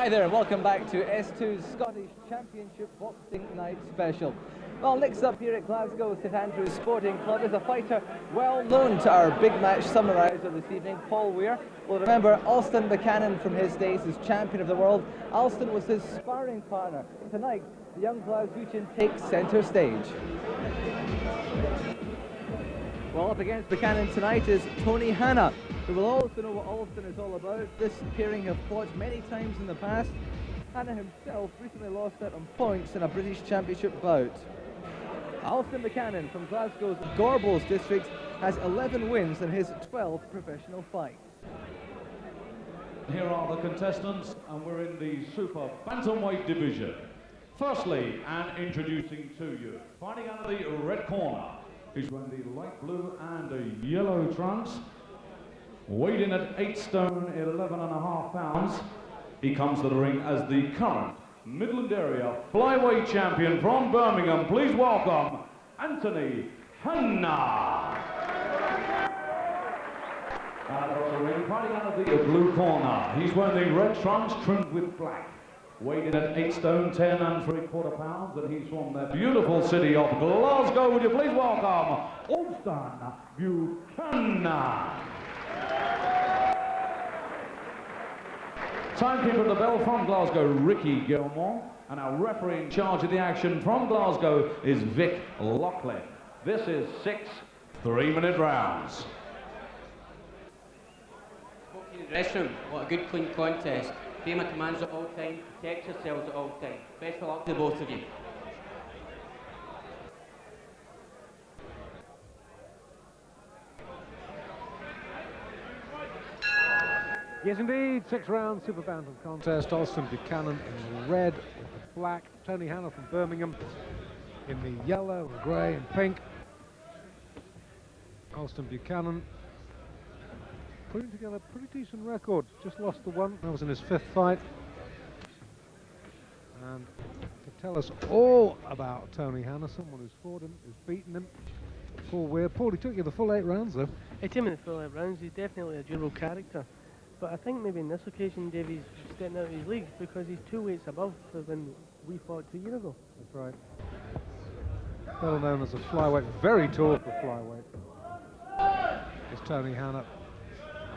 Hi there and welcome back to S2's Scottish Championship Boxing Night Special. Well, next up here at Glasgow St Andrews Sporting Club is a fighter well known to our big match summariser this evening, Paul Weir. We'll remember Alston Buchanan from his days as champion of the world. Alston was his sparring partner. Tonight, the young Glaswegian takes centre stage. Well, up against Buchanan tonight is Tony Hanna, who will also know what Alston is all about. This pairing have fought many times in the past. Hanna himself recently lost out on points in a British Championship bout. Alston Buchanan from Glasgow's Gorbals district has 11 wins in his 12 professional fights. Here are the contestants, and we're in the super bantamweight division. Firstly, and introducing to you, fighting out of the red corner, he's wearing the light blue and yellow trunks. Weighed in at 8 stone, 11.5 pounds. He comes to the ring as the current Midland area flyweight champion from Birmingham. Please welcome Anthony Hanna. And across the ring, fighting out of the blue corner, he's wearing the red trunks trimmed with black. Weighed in at 8 stone, 10.75 pounds, and he's from the beautiful city of Glasgow. Would you please welcome Alston Buchanan. Timekeeper at the bell from Glasgow, Ricky Gilmore, and our referee in charge of the action from Glasgow is Vic Loughlin. This is 6 3-minute rounds. In the dressing room, what a good clean contest. Pay my commands at all time, protect yourselves at all time. Best of luck to both of you. Yes, indeed, 6-round super bantam contest. Alston Buchanan in red with black. Tony Hanna from Birmingham in the yellow, and grey and pink. Alston Buchanan putting together a pretty decent record. Just lost the one. That was in his 5th fight. And to tell us all about Tony Hanna, someone who's fought him, who's beaten him, Paul Weir. Paul, he took you the full 8 rounds, though. He took me the full 8 rounds. He's definitely a durable character. But I think maybe in this occasion, Dave, he's stepping out of his league because he's 2 weights above when we fought 2 years ago. That's right. Well known as a flyweight, very tall for flyweight. It's Tony Hanna.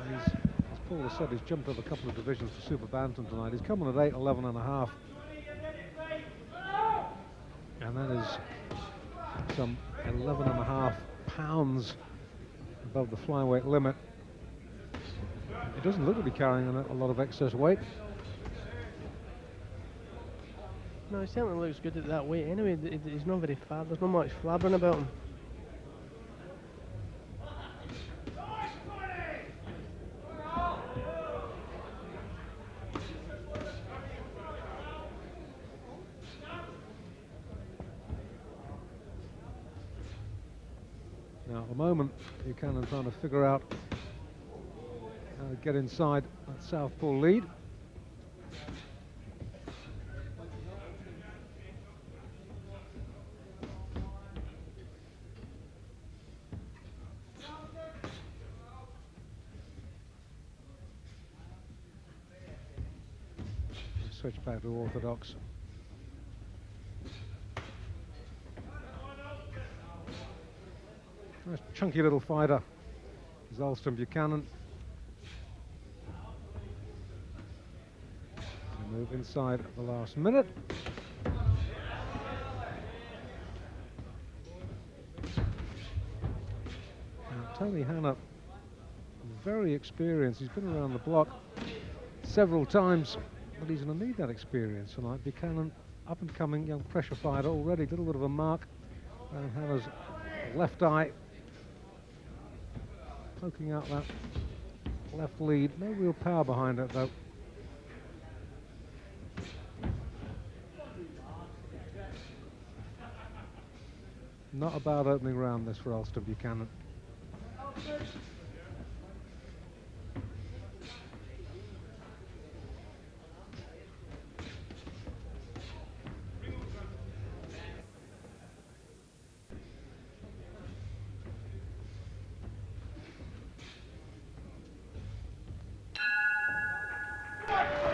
And he's, as Paul has said, he's jumped up a couple of divisions to super bantam tonight. He's coming at 8, 11.5. And that is some 11.5 pounds above the flyweight limit. He doesn't look to be carrying a lot of excess weight. No, he certainly looks good at that weight. Anyway, he's not very fat. There's not much flabbering about him. Now, at the moment, Buchanan trying to figure out how to get inside that southpaw lead. Switch back to orthodox. Nice chunky little fighter is Alston Buchanan. To move inside at the last minute. Now, Tony Hanna, very experienced. He's been around the block several times, but he's going to need that experience tonight. Buchanan, up and coming young pressure fighter already, a little bit of a mark around Hanna's left eye. Poking out that left lead. No real power behind it, though. Not a bad opening round, this, for Alston Buchanan.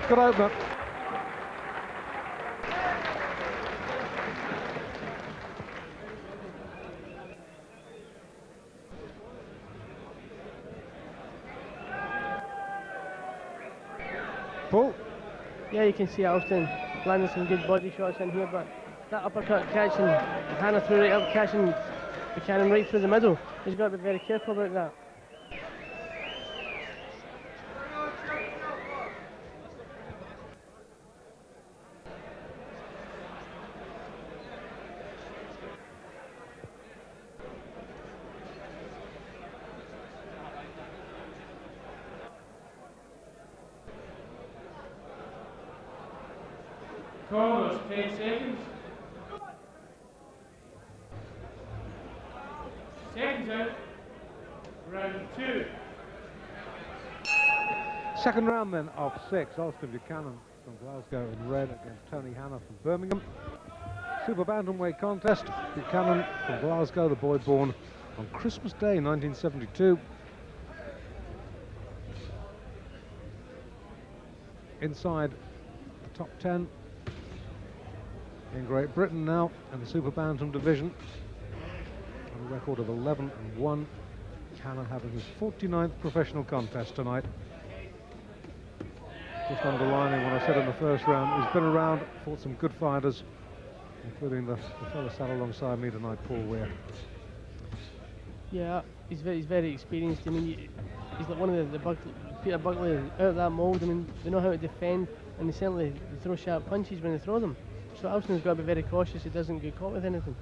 Good opener. Paul? Yeah, you can see Alston landing some good body shots in here, but that uppercut catching Hanna through right up, catching Buchanan right through the middle. He's got to be very careful about that. Corners, 10 seconds. Seconds out. Round 2. Second round then of 6. Alston Buchanan from Glasgow in red against Tony Hanna from Birmingham. Super bantamweight contest. Buchanan from Glasgow, the boy born on Christmas Day 1972. Inside the top 10 in Great Britain now, and the super bantam division on a record of 11-1. Hanna having his 49th professional contest tonight. Just underlining what I said in the first round, he's been around, fought some good fighters, including the fellow sat alongside me tonight, Paul Weir. Yeah, he's very experienced. I mean, he's like one of the Peter Buckley out of that mould. I mean, they know how to defend, and they certainly throw sharp punches when they throw them. So Alston's got to be very cautious he doesn't get caught with anything.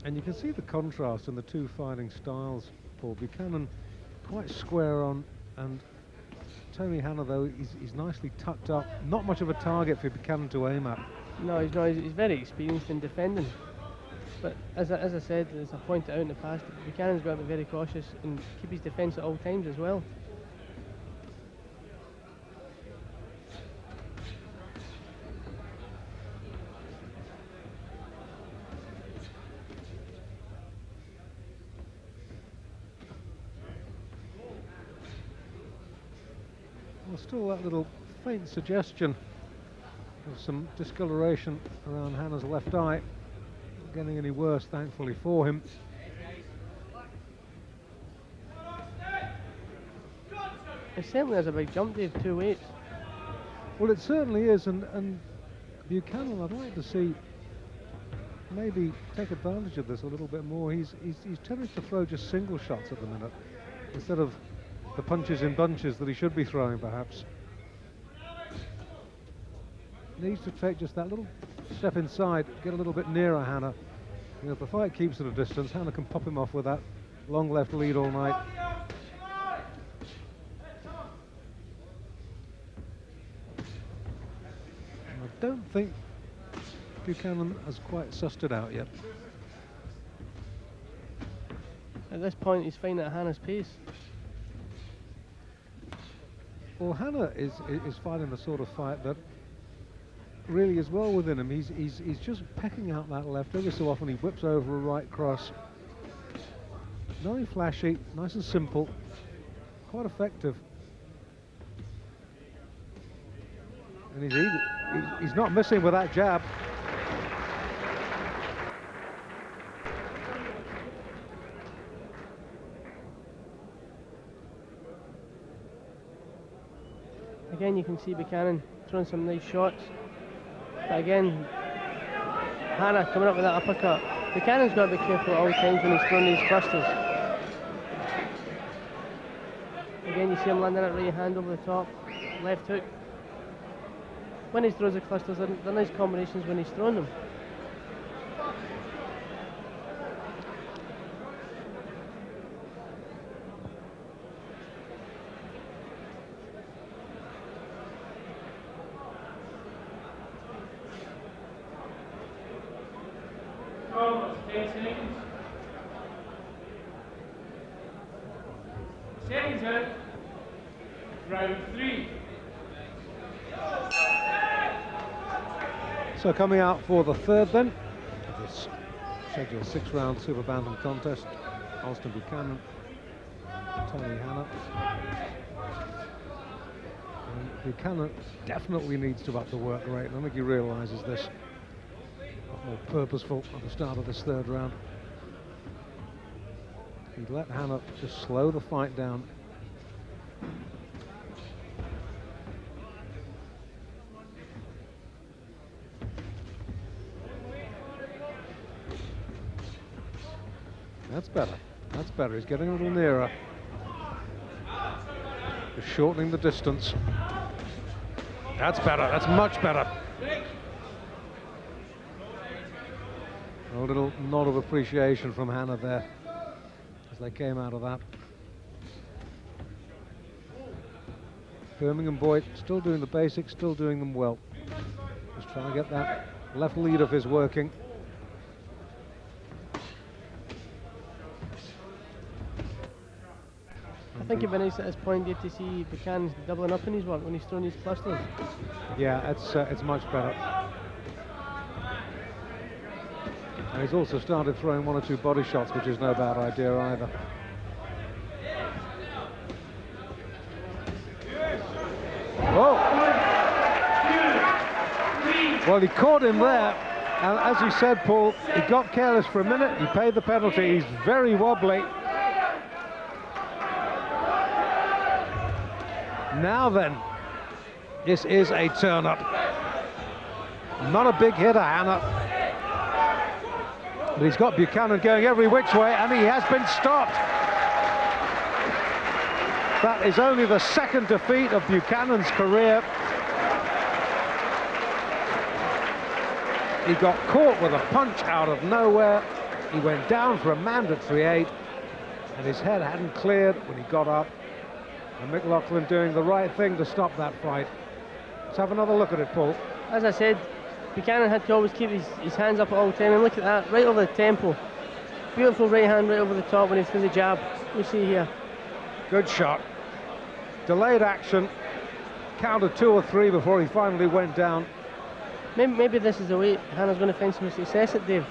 And you can see the contrast in the two fighting styles, Paul. Buchanan quite square on, and Tony Hanna, though, he's nicely tucked up. Not much of a target for Buchanan to aim at. No, he's not. He's very experienced in defending. But as I said, as I pointed out in the past, Buchanan's got to be very cautious and keep his defence at all times as well. Well, still that little faint suggestion of some discoloration around Hanna's left eye. Not getting any worse, thankfully, for him. It certainly has a big jump, Dave, 2 weights. Well, it certainly is, and Buchanan, I'd like to see maybe take advantage of this a little bit more. He's tending to throw just single shots at the minute, instead of the punches in bunches that he should be throwing, perhaps. Needs to take just that little step inside, get a little bit nearer Hanna. You know, if the fight keeps at a distance, Hanna can pop him off with that long left lead all night. I don't think Buchanan has quite sussed it out yet. At this point, he's finding at Hanna's pace. Well, Hanna is fighting the sort of fight that really is well within him. He's just pecking out that left. Every so often he whips over a right cross. Very flashy, nice and simple, quite effective. And he's not missing with that jab. Again, you can see Buchanan throwing some nice shots. But again, Hanna coming up with that uppercut. Buchanan's got to be careful at all times when he's throwing these clusters. Again, you see him landing that right hand over the top, left hook. When he throws the clusters, they're nice combinations when he's throwing them. Corners, 10 seconds. Seconds out. Round 3. So coming out for the third then of this scheduled 6-round super bantam contest, Alston Buchanan, Tony Hanna. And Buchanan definitely needs to up the work rate, and I think he realises this. Got more purposeful at the start of this third round. He let Hanna just slow the fight down. That's better. That's better. He's getting a little nearer. Just shortening the distance. That's better. That's much better. A little nod of appreciation from Hanna there as they came out of that. Birmingham boy still doing the basics, still doing them well. Just trying to get that left lead of his working. I think it'd be nice at this point to see Buchanan doubling up in his work when he's throwing his clusters. Yeah, it's much better. And he's also started throwing 1 or 2 body shots, which is no bad idea either. Oh! Well, he caught him there, and as you said, Paul, he got careless for a minute, he paid the penalty, he's very wobbly. Now then, this is a turn-up. Not a big hitter, Hanna. But he's got Buchanan going every which way, and he has been stopped. That is only the second defeat of Buchanan's career. He got caught with a punch out of nowhere. He went down for a mandatory 8, and his head hadn't cleared when he got up. And McLaughlin doing the right thing to stop that fight. Let's have another look at it, Paul. As I said, Buchanan had to always keep his hands up at all time, and look at that, right over the tempo. Beautiful right hand right over the top when he threw the jab. You see here. Good shot. Delayed action. Counted 2 or 3 before he finally went down. Maybe this is the way Hanna's going to find some success at Dave.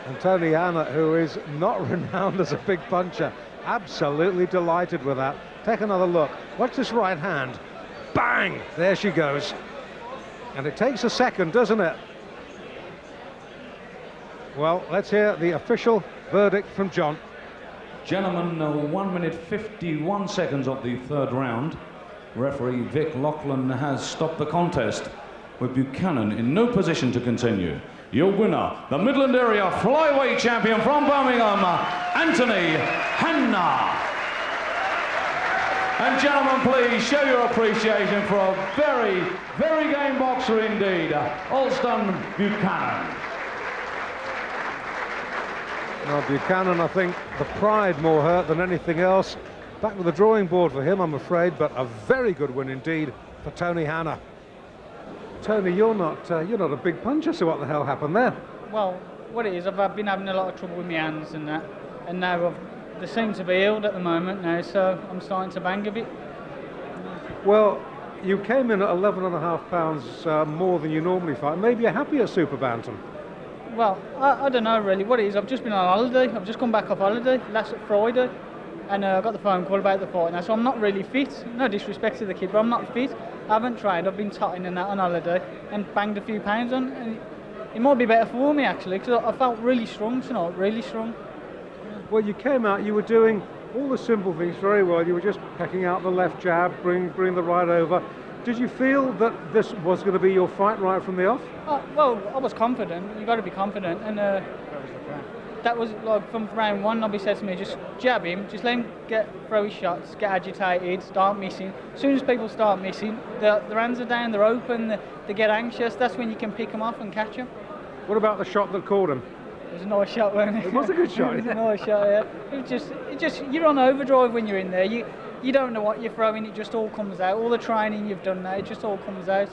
And Tony Hanna, who is not renowned as a big puncher, absolutely delighted with that. Take another look. Watch this right hand. Bang! There she goes. And it takes a second, doesn't it? Well, let's hear the official verdict from John. Gentlemen, 1 minute 51 seconds of the third round. Referee Vic Lachlan has stopped the contest, with Buchanan in no position to continue. Your winner, the Midland Area Flyweight Champion from Birmingham, Anthony Hanna. And gentlemen, please show your appreciation for a very, very game boxer indeed, Alston Buchanan. Now, Buchanan, I think the pride more hurt than anything else. Back to the drawing board for him, I'm afraid, but a very good win indeed for Tony Hanna. Tony, you're not a big puncher, so what the hell happened there? Well, what it is, I've been having a lot of trouble with my hands and that, and now they seem to be healed at the moment now, so I'm starting to bang a bit. Well, you came in at 11.5 pounds more than you normally fight. Maybe you're happy at Super Bantam. Well, I don't know really what it is. I've just been on holiday. I've just come back off holiday last Friday, and I got the phone call about the fight now, so I'm not really fit. No disrespect to the kid, but I'm not fit. I haven't trained. I've been totting and that on holiday and banged a few pounds on, and it might be better for me actually, because I felt really strong tonight, really strong. Well, you came out, you were doing all the simple things very well. You were just pecking out the left jab, bring the right over. Did you feel that this was going to be your fight right from the off? Well, I was confident. You've got to be confident, and that was like from round 1. Nobby said to me, just jab him, just let him throw his shots, get agitated, start missing. As soon as people start missing, their hands are down, they're open, they get anxious. That's when you can pick them off and catch them. What about the shot that caught him? It was a nice shot, wasn't it? It was a good shot. It was a nice shot, yeah. It just you're on overdrive when you're in there. You don't know what you're throwing. It just all comes out. All the training you've done now, it just all comes out.